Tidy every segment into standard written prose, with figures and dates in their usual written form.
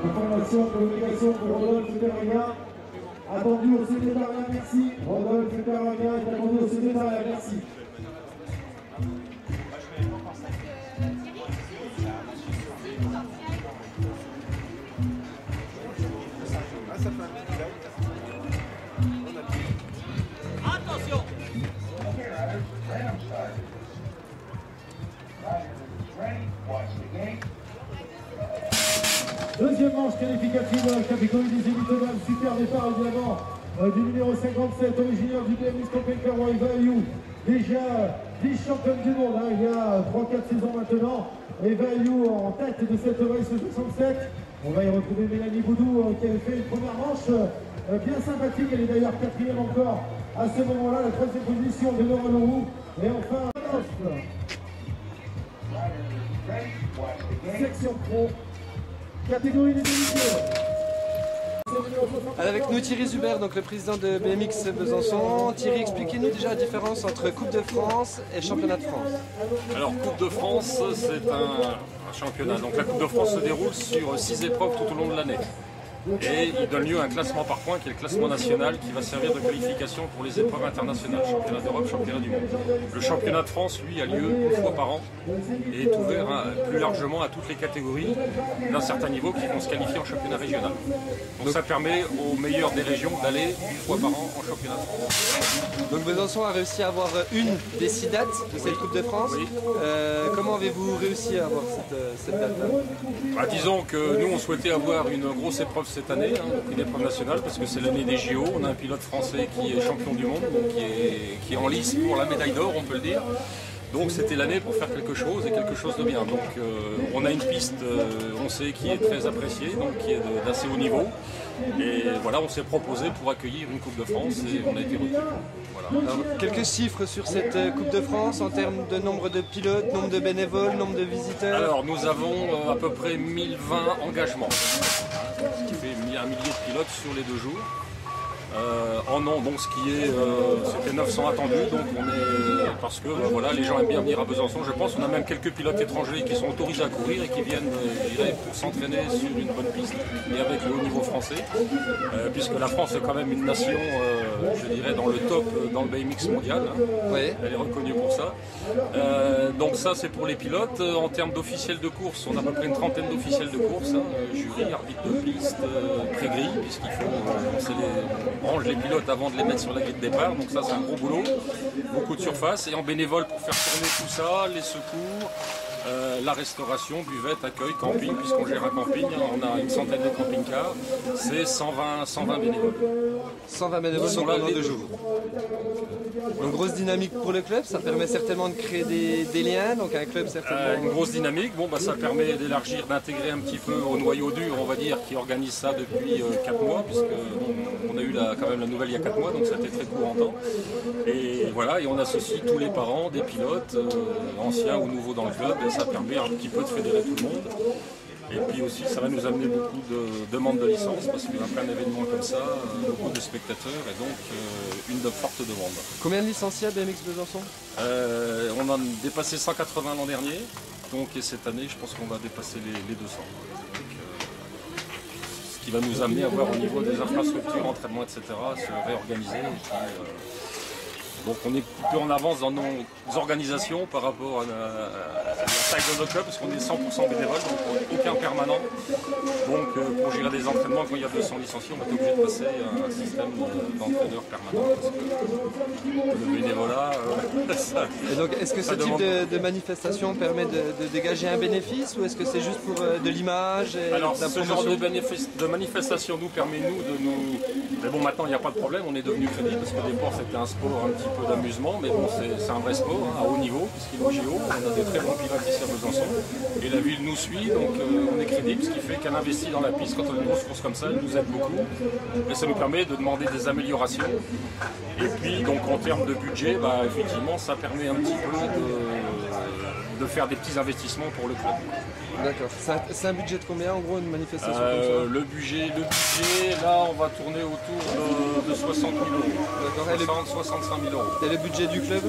Information, communication pour Rodolphe Ferraga, attendu au secrétariat, merci. Rodolphe Ferraga est attendu au secrétariat, merci. Attention. Deuxième manche qualificative de la catégorie des élites, super départ évidemment du numéro 57, originaire du BMX Camping Car Value, déjà vice-championne du monde, il y a 3-4 saisons maintenant, et Value en tête de cette race 67. On va y retrouver Mélanie Boudou qui avait fait une première manche bien sympathique, elle est d'ailleurs quatrième encore à ce moment-là, la troisième position de Laura Leroux, et enfin section pro. Catégorie des élites. Avec nous Thierry Zuber, donc le président de BMX Besançon. Thierry, expliquez-nous déjà la différence entre Coupe de France et Championnat de France. Alors Coupe de France, c'est un championnat. Donc la Coupe de France se déroule sur 6 épreuves tout au long de l'année. Et il donne lieu à un classement par points qui est le classement national qui va servir de qualification pour les épreuves internationales, championnat d'Europe, championnat du monde. Le championnat de France, lui, a lieu une fois par an et est ouvert plus largement à toutes les catégories d'un certain niveau qui vont se qualifier en championnat régional. Donc ça permet aux meilleurs des régions d'aller une fois par an en championnat de France. Donc Besançon a réussi à avoir une des 6 dates de cette Coupe de France. Oui. Comment avez-vous réussi à avoir cette date-là? Disons que nous, on souhaitait avoir une grosse épreuve cette année, une épreuve nationale, parce que c'est l'année des JO. On a un pilote français qui est champion du monde, donc qui est en lice pour la médaille d'or, on peut le dire. Donc c'était l'année pour faire quelque chose et quelque chose de bien. Donc on a une piste, on sait, qui est très appréciée, donc qui est d'assez haut niveau. Et voilà, on s'est proposé pour accueillir une Coupe de France et on a été retenu. Voilà. Alors, quelques chiffres sur cette Coupe de France en termes de nombre de pilotes, nombre de bénévoles, nombre de visiteurs. Alors nous avons à peu près 1020 engagements, ce qui fait un millier de pilotes sur les 2 jours. En an, bon, ce qui est, c'était 900 attendus, donc on est, parce que voilà, les gens aiment bien venir à Besançon, je pense. On a même quelques pilotes étrangers qui sont autorisés à courir et qui viennent, je dirais, pour s'entraîner sur une bonne piste et avec le haut niveau français, puisque la France est quand même une nation, je dirais, dans le top, dans le BMX mondial. Oui. Elle est reconnue pour ça. Donc ça, c'est pour les pilotes. En termes d'officiels de course, on a à peu près une trentaine d'officiels de course, jury, arbitre de piste, pré-grille, puisqu'il faut on range les pilotes avant de les mettre sur la grille de départ, donc ça c'est un gros boulot, beaucoup de surface, et en bénévole pour faire tourner tout ça, les secours, la restauration, buvette, accueil, camping, puisqu'on gère un camping, on a une centaine de camping-cars, c'est 120 bénévoles. 120 bénévoles pendant 2 jours. Une grosse dynamique pour le club, ça permet certainement de créer des liens, donc un club certainement... Une grosse dynamique, bon, ça permet d'élargir, d'intégrer un petit peu au noyau dur, on va dire, qui organise ça depuis 4 mois, puisqu'on a eu quand même la nouvelle il y a 4 mois, donc ça a été très court en temps. Et voilà, et on associe tous les parents, des pilotes, anciens ou nouveaux dans le club, et ça permet un petit peu de fédérer tout le monde. Et puis aussi, ça va nous amener beaucoup de demandes de licence, parce qu'après un événement comme ça, beaucoup de spectateurs, et donc une forte demande. Combien de licenciés à BMX Besançon? On en a dépassé 180 l'an dernier, donc et cette année, je pense qu'on va dépasser les 200. Donc, ce qui va nous amener à voir au niveau des infrastructures, entraînements, etc., se réorganiser. Et puis, Donc on est un peu en avance dans nos organisations par rapport à la taille de notre club, parce qu'on est 100% bénévole, donc aucun permanent. Donc pour gérer des entraînements, quand il y a 200 licenciés, on est obligé de passer à un système d'entraîneurs permanents. Parce que le bénévolat, ça. Et donc est-ce que ce type de manifestation permet de dégager un bénéfice ou est-ce que c'est juste pour de l'image et alors, de la ce genre promotion de manifestation nous permet de nous... Mais bon, maintenant, il n'y a pas de problème, on est devenu crédible parce qu'au départ, c'était un sport un petit peu d'amusement, mais bon, c'est un vrai sport, hein, à haut niveau, puisqu'il est au JO. On a des très bons pilotes ici à Besançon, et la ville nous suit, donc on est crédible, ce qui fait qu'elle investit dans la piste quand on a une grosse course comme ça, elle nous aide beaucoup, et ça nous permet de demander des améliorations. Et puis, donc, en termes de budget, bah, effectivement, ça permet un petit peu de faire des petits investissements pour le club. D'accord. C'est un budget de combien en gros une manifestation comme ça? Le budget, là on va tourner autour de 60 000 euros. D'accord. 65 000 euros. Et le budget du club?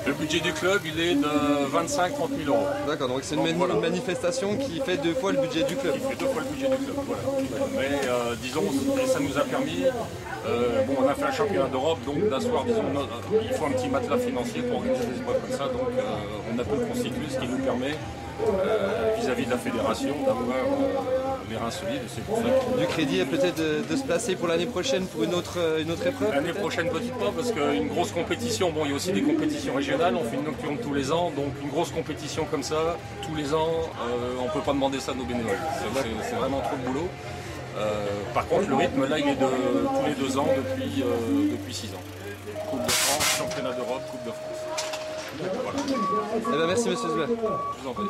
Le budget du club, il est de 25 000 à 30 000 euros. D'accord, donc c'est une manifestation qui fait 2 fois le budget du club. Qui fait 2 fois le budget du club, voilà. Mais disons, ça nous a permis, bon, on a fait un championnat d'Europe, donc d'asseoir, disons, il faut un petit matelas financier pour organiser des épreuves comme ça, donc on a pu le constituer, ce qui nous permet, vis-à-vis de la fédération, d'avoir les reins solides. C'est pour ça que... Du crédit et peut-être de se placer pour l'année prochaine pour une autre épreuve? L'année prochaine, peut-être pas, parce qu'une grosse compétition, bon, il y a aussi des compétitions régionales, on fait une nocturne tous les ans, donc une grosse compétition comme ça, tous les ans, on ne peut pas demander ça à nos bénévoles. C'est vraiment trop de boulot. Par contre, le rythme, là, il est de tous les 2 ans depuis 6 ans. Coupe de France, championnat d'Europe, Coupe de France. Voilà. Eh bien, merci, monsieur Zuber. Je vous en prie.